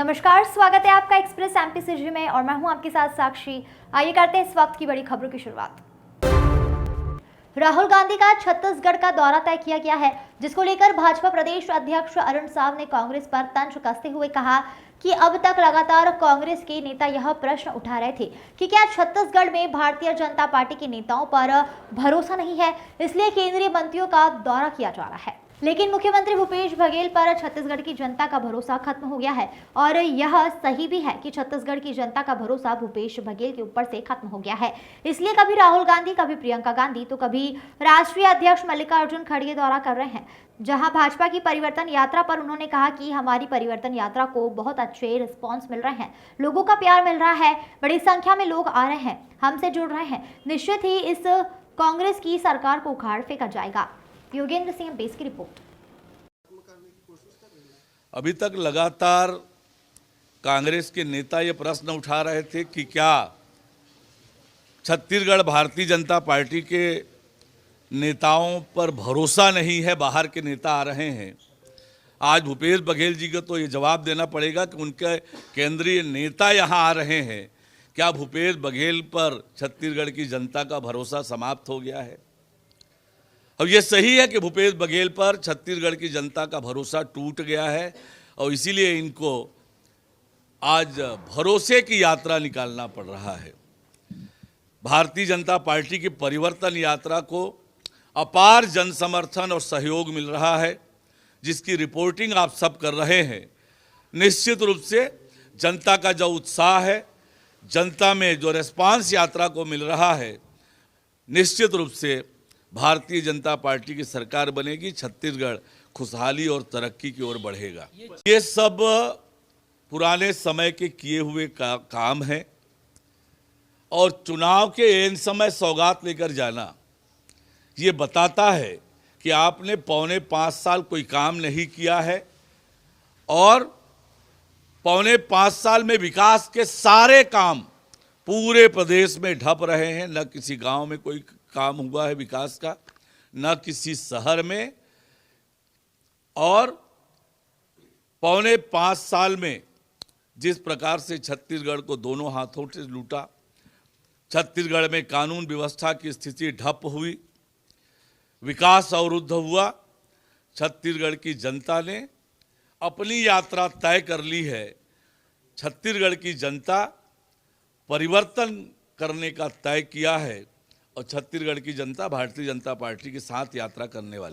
नमस्कार, स्वागत है आपका एक्सप्रेस एमपी सिटी में और मैं हूं आपके साथ साक्षी। आइए करते हैं इस वक्त की बड़ी खबरों की शुरुआत। राहुल गांधी का छत्तीसगढ़ का दौरा तय किया गया है, जिसको लेकर भाजपा प्रदेश अध्यक्ष अरुण साव ने कांग्रेस पर तंज कसते हुए कहा कि अब तक लगातार कांग्रेस के नेता यह प्रश्न उठा रहे थे कि क्या छत्तीसगढ़ में भारतीय जनता पार्टी के नेताओं पर भरोसा नहीं है, इसलिए केंद्रीय मंत्रियों का दौरा किया जा रहा है। लेकिन मुख्यमंत्री भूपेश बघेल पर छत्तीसगढ़ की जनता का भरोसा खत्म हो गया है और यह सही भी है कि छत्तीसगढ़ की जनता का भरोसा भूपेश बघेल के ऊपर से खत्म हो गया है। इसलिए कभी राहुल गांधी, कभी प्रियंका गांधी, तो कभी राष्ट्रीय अध्यक्ष मल्लिकार्जुन खड़गे दौरा कर रहे हैं। जहां भाजपा की परिवर्तन यात्रा पर उन्होंने कहा कि हमारी परिवर्तन यात्रा को बहुत अच्छे रिस्पॉन्स मिल रहे हैं, लोगों का प्यार मिल रहा है, बड़ी संख्या में लोग आ रहे हैं, हमसे जुड़ रहे हैं। निश्चित ही इस कांग्रेस की सरकार को उखाड़ फेंका जाएगा। योगेंद्र सिंह बेस की रिपोर्ट। अभी तक लगातार कांग्रेस के नेता ये प्रश्न उठा रहे थे कि क्या छत्तीसगढ़ भारतीय जनता पार्टी के नेताओं पर भरोसा नहीं है, बाहर के नेता आ रहे हैं। आज भूपेश बघेल जी को तो ये जवाब देना पड़ेगा कि उनके केंद्रीय नेता यहाँ आ रहे हैं, क्या भूपेश बघेल पर छत्तीसगढ़ की जनता का भरोसा समाप्त हो गया है? अब ये सही है कि भूपेश बघेल पर छत्तीसगढ़ की जनता का भरोसा टूट गया है और इसीलिए इनको आज भरोसे की यात्रा निकालना पड़ रहा है। भारतीय जनता पार्टी की परिवर्तन यात्रा को अपार जन समर्थन और सहयोग मिल रहा है, जिसकी रिपोर्टिंग आप सब कर रहे हैं। निश्चित रूप से जनता का जो उत्साह है, जनता में जो रिस्पांस यात्रा को मिल रहा है, निश्चित रूप से भारतीय जनता पार्टी की सरकार बनेगी, छत्तीसगढ़ खुशहाली और तरक्की की ओर बढ़ेगा। ये सब पुराने समय के किए हुए काम है और चुनाव के इन समय सौगात लेकर जाना ये बताता है कि आपने 4.25 साल कोई काम नहीं किया है और 4.25 साल में विकास के सारे काम पूरे प्रदेश में ढप रहे हैं। न किसी गांव में कोई काम हुआ है विकास का, न किसी शहर में। और 4.25 साल में जिस प्रकार से छत्तीसगढ़ को दोनों हाथों से लूटा, छत्तीसगढ़ में कानून व्यवस्था की स्थिति ठप हुई, विकास अवरुद्ध हुआ। छत्तीसगढ़ की जनता ने अपनी यात्रा तय कर ली है। छत्तीसगढ़ की जनता परिवर्तन करने का तय किया है और छत्तीसगढ़ की जनता भारतीय जनता पार्टी के साथ यात्रा करने वाली।